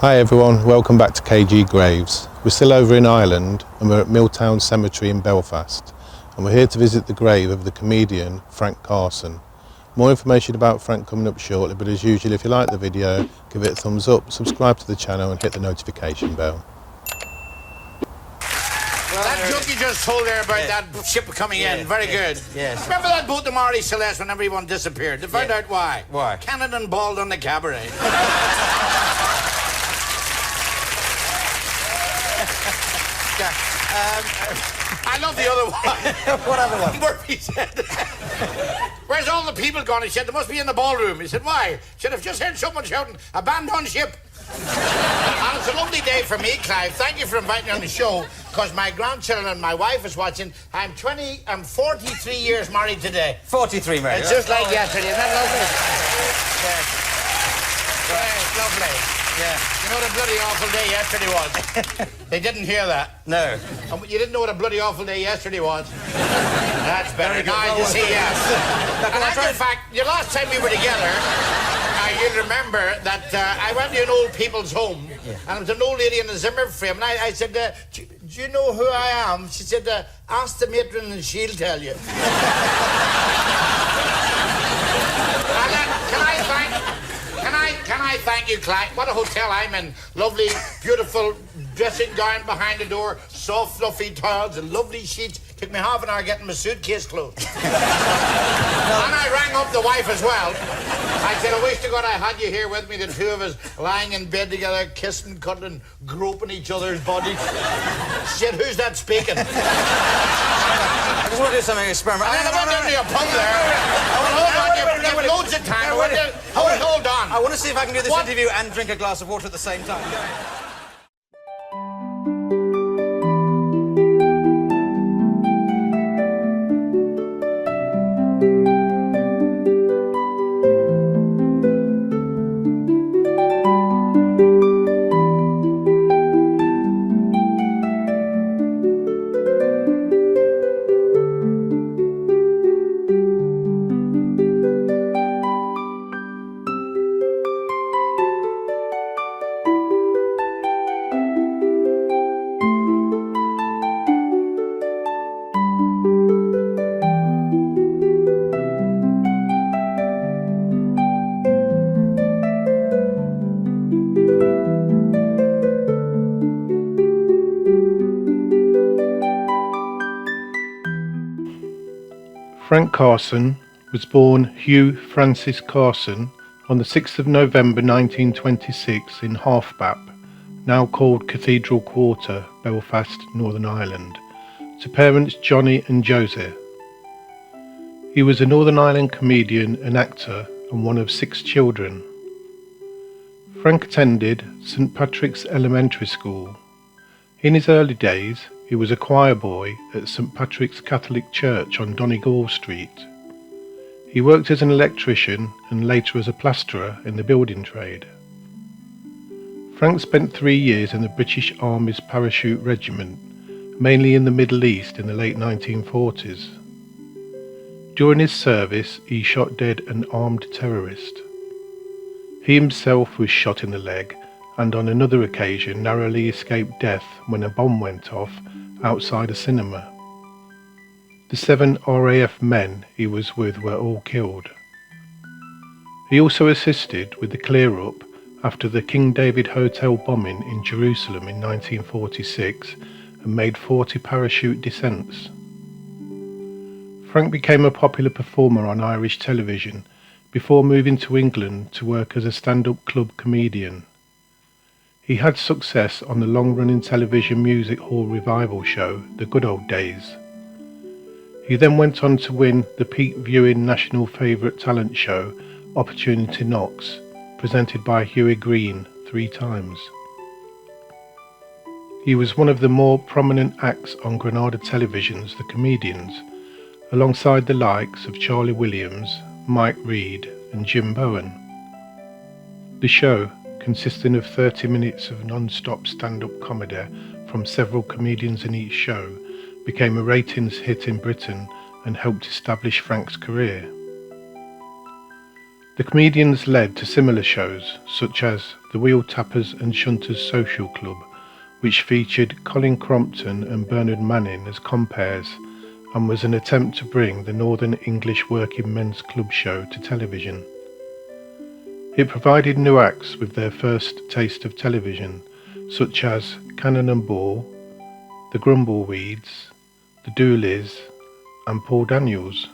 Hi everyone, welcome back to KG Graves. We're still over in Ireland and we're at Milltown Cemetery in Belfast, and we're here to visit the grave of the comedian Frank Carson. More information about Frank coming up shortly, but as usual, if you like the video, give it a thumbs up, subscribe to the channel and hit the notification bell. Well, that joke you just told there about that ship coming in, very good. Yes. Remember that boat, the Mary Celeste, when everyone disappeared? They found out why. Why? Cannon balled on the cabaret. I love the other one. What other one? Murphy said, "Where's all the people gone?" He said, "They must be in the ballroom." He said, "Why?" He said, "I've just heard someone shouting, 'Abandon ship.'" And it's a lovely day for me, Clive. Thank you for inviting me on the show, because my grandchildren and my wife is watching. I'm 43 years married today. 43, mate. It's just like yesterday. Isn't that lovely? Yes. Right, lovely. Yeah. You know what a bloody awful day yesterday was? They didn't hear that. No. You didn't know what a bloody awful day yesterday was? That's better. Now I just say yes. And in fact, the last time we were together, you'll remember that I went to an old people's home, and there was an old lady in a Zimmer frame, and I said, do you know who I am? She said, ask the matron and she'll tell you. And then, can I thank you, Clive? What a hotel I'm in. Lovely, beautiful dressing gown behind the door, soft, fluffy towels and lovely sheets. Took me half an hour getting my suitcase closed. And I rang up the wife as well. I said, I wish to God I had you here with me, the two of us lying in bed together, kissing, cuddling, groping each other's bodies. She said, who's that speaking? I just want to do something experimental. And then I went down to a pub there. Hold on, you have loads of time. Hold on. I want to see if I can do this interview and drink a glass of water at the same time. Go ahead. Frank Carson was born Hugh Francis Carson on the 6th of November 1926 in Halfbap, now called Cathedral Quarter, Belfast, Northern Ireland, to parents Johnny and Joseph. He was a Northern Ireland comedian and actor and one of 6 children. Frank attended St Patrick's Elementary School. In his early days, he was a choir boy at St Patrick's Catholic Church on Donegal Street. He worked as an electrician and later as a plasterer in the building trade. Frank spent 3 years in the British Army's Parachute Regiment, mainly in the Middle East in the late 1940s. During his service, he shot dead an armed terrorist. He himself was shot in the leg and on another occasion narrowly escaped death when a bomb went off outside a cinema. The 7 RAF men he was with were all killed. He also assisted with the clear-up after the King David Hotel bombing in Jerusalem in 1946 and made 40 parachute descents. Frank became a popular performer on Irish television before moving to England to work as a stand-up club comedian. He had success on the long-running television music hall revival show, The Good Old Days. He then went on to win the peak-viewing national favourite talent show, Opportunity Knocks, presented by Hughie Green 3 times. He was one of the more prominent acts on Granada Television's The Comedians, alongside the likes of Charlie Williams, Mike Reid and Jim Bowen. The show, consisting of 30 minutes of non-stop stand-up comedy from several comedians in each show, became a ratings hit in Britain and helped establish Frank's career. The comedians led to similar shows, such as the Wheel Tappers and Shunters Social Club, which featured Colin Crompton and Bernard Manning as compares, and was an attempt to bring the Northern English Working Men's Club show to television. It provided new acts with their first taste of television, such as Cannon and Ball, the Grumbleweeds, the Dooleys, and Paul Daniels.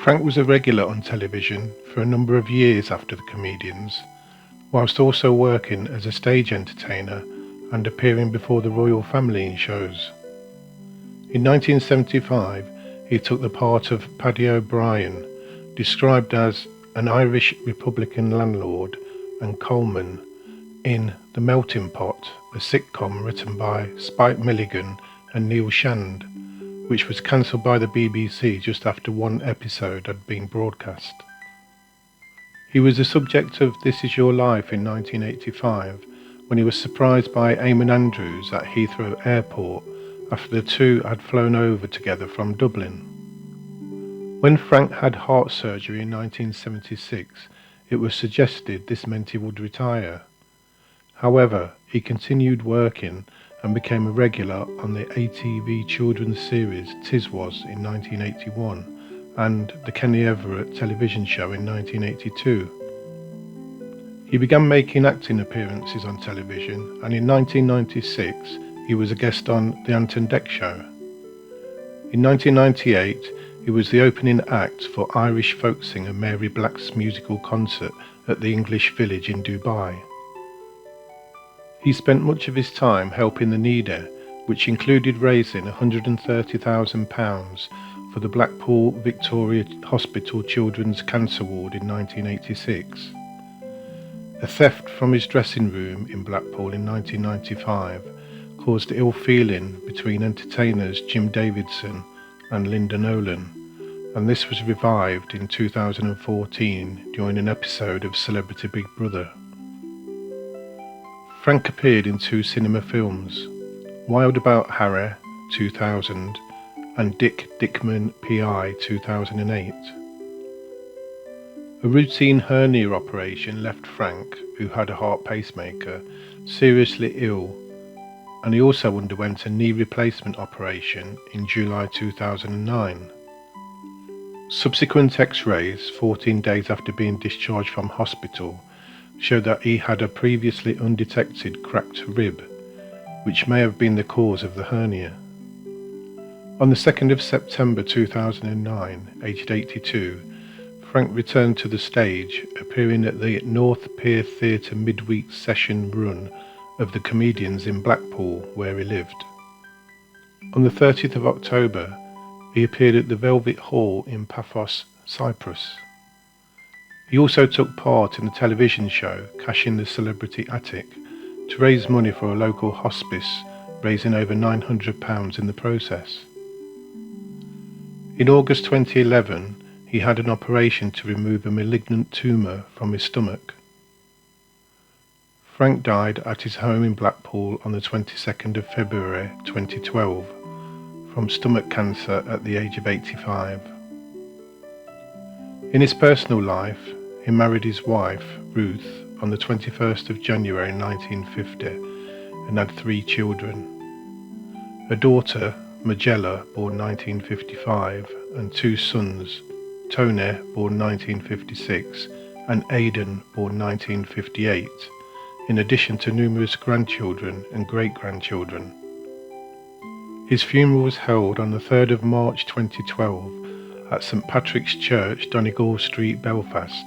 Frank was a regular on television for a number of years after the comedians, whilst also working as a stage entertainer and appearing before the royal family in shows. In 1975, he took the part of Paddy O'Brien, described as an Irish Republican landlord and coalman, in The Melting Pot, a sitcom written by Spike Milligan and Neil Shand, which was cancelled by the BBC just after one episode had been broadcast. He was the subject of This Is Your Life in 1985, when he was surprised by Eamon Andrews at Heathrow Airport after the two had flown over together from Dublin. When Frank had heart surgery in 1976, it was suggested this meant he would retire. However, he continued working and became a regular on the ATV children's series Tiswas in 1981 and the Kenny Everett television show in 1982. He began making acting appearances on television, and in 1996 he was a guest on The Anton Deck Show. In 1998 he was the opening act for Irish folk singer Mary Black's musical concert at the English Village in Dubai. He spent much of his time helping the needy, which included raising £130,000 for the Blackpool Victoria Hospital Children's Cancer Ward in 1986. A theft from his dressing room in Blackpool in 1995 caused ill feeling between entertainers Jim Davidson and Linda Nolan, and this was revived in 2014 during an episode of Celebrity Big Brother. Frank appeared in two cinema films, Wild About Harry 2000 and Dick Dickman P.I. 2008. A routine hernia operation left Frank, who had a heart pacemaker, seriously ill, and he also underwent a knee replacement operation in July 2009. Subsequent x-rays 14 days after being discharged from hospital showed that he had a previously undetected cracked rib, which may have been the cause of the hernia. On the 2nd of September 2009, aged 82, Frank returned to the stage, appearing at the North Pier Theatre midweek session run of the comedians in Blackpool, where he lived. On the 30th of October, he appeared at the Velvet Hall in Paphos, Cyprus. He also took part in the television show Cash in the Celebrity Attic to raise money for a local hospice, raising over £900 in the process. In August 2011, he had an operation to remove a malignant tumour from his stomach. Frank died at his home in Blackpool on the 22nd of February 2012 from stomach cancer at the age of 85. In his personal life, he married his wife, Ruth, on the 21st of January 1950 and had 3 children. A daughter, Magella, born 1955, and 2 sons, Tony, born 1956, and Aidan, born 1958, in addition to numerous grandchildren and great-grandchildren. His funeral was held on the 3rd of March 2012 at St Patrick's Church, Donegal Street, Belfast,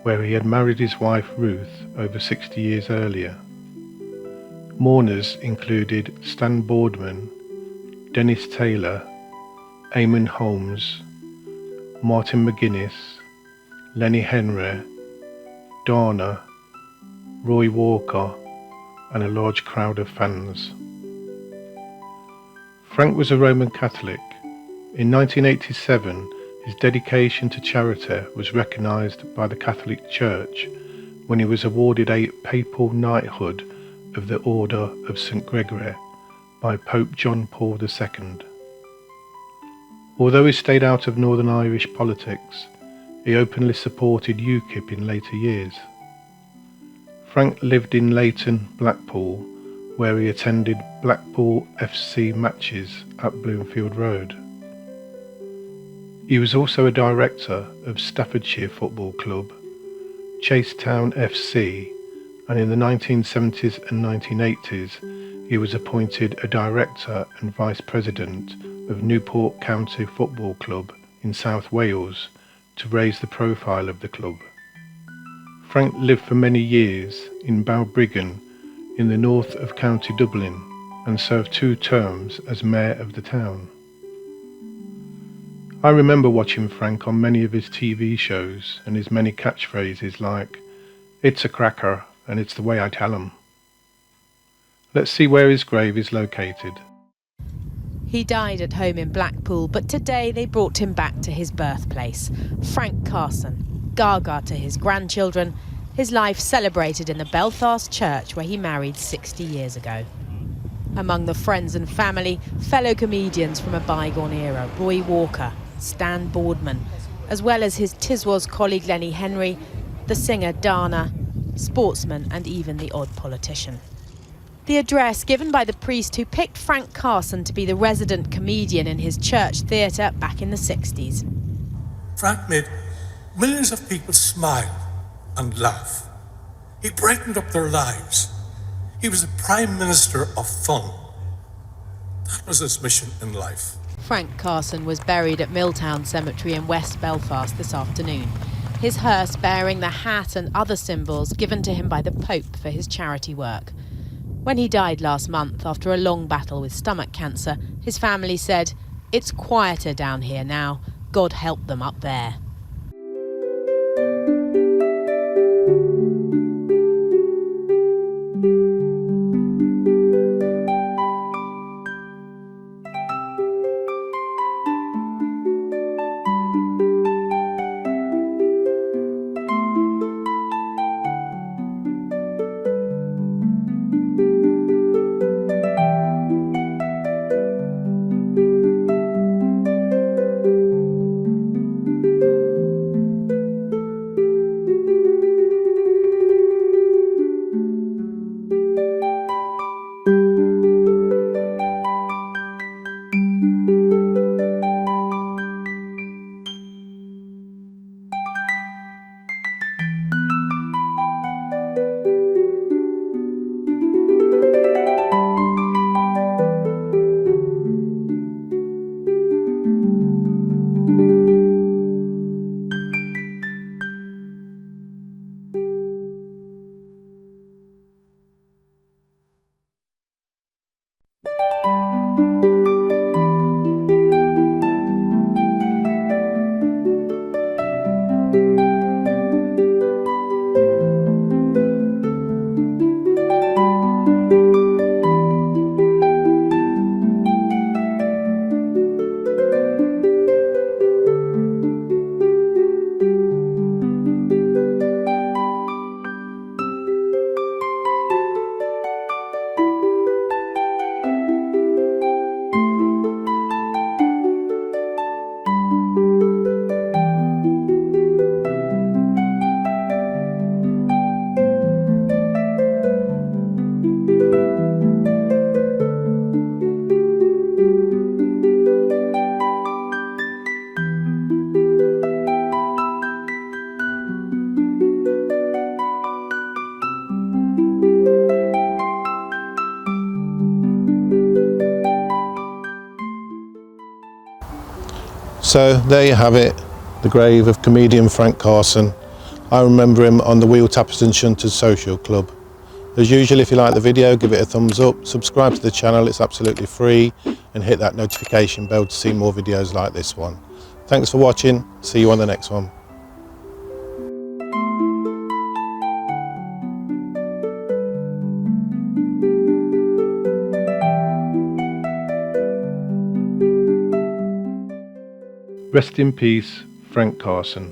where he had married his wife Ruth over 60 years earlier. Mourners included Stan Boardman, Dennis Taylor, Eamon Holmes, Martin McGuinness, Lenny Henry, Dana, Roy Walker, and a large crowd of fans. Frank was a Roman Catholic. In 1987, his dedication to charity was recognised by the Catholic Church when he was awarded a papal knighthood of the Order of St Gregory by Pope John Paul II. Although he stayed out of Northern Irish politics, He openly supported UKIP in later years. Frank lived in Leighton, Blackpool, where he attended Blackpool FC matches at Bloomfield Road. He was also a director of Staffordshire Football Club, Chasetown FC, and in the 1970s and 1980s he was appointed a director and vice president of Newport County Football Club in South Wales to raise the profile of the club. Frank lived for many years in Balbriggan in the north of County Dublin and served 2 terms as mayor of the town. I remember watching Frank on many of his TV shows and his many catchphrases like, "It's a cracker and it's the way I tell 'em." Let's see where his grave is located. He died at home in Blackpool, but today they brought him back to his birthplace. Frank Carson, Gaga to his grandchildren, his life celebrated in the Belfast church where he married 60 years ago. Among the friends and family, fellow comedians from a bygone era, Roy Walker, Stan Boardman, as well as his Tiswas colleague Lenny Henry, the singer Dana, sportsmen and even the odd politician. The address given by the priest who picked Frank Carson to be the resident comedian in his church theatre back in the 60s. Frank made millions of people smile and laugh. He brightened up their lives. He was the Prime Minister of fun. That was his mission in life. Frank Carson was buried at Milltown Cemetery in West Belfast this afternoon. His hearse bearing the hat and other symbols given to him by the Pope for his charity work. When he died last month after a long battle with stomach cancer, his family said, "It's quieter down here now. God help them up there." So there you have it, the grave of comedian Frank Carson. I remember him on the Wheel Tappers and Shunters Social Club. As usual, if you like the video, give it a thumbs up, subscribe to the channel, it's absolutely free, and hit that notification bell to see more videos like this one. Thanks for watching, see you on the next one. Rest in peace, Frank Carson.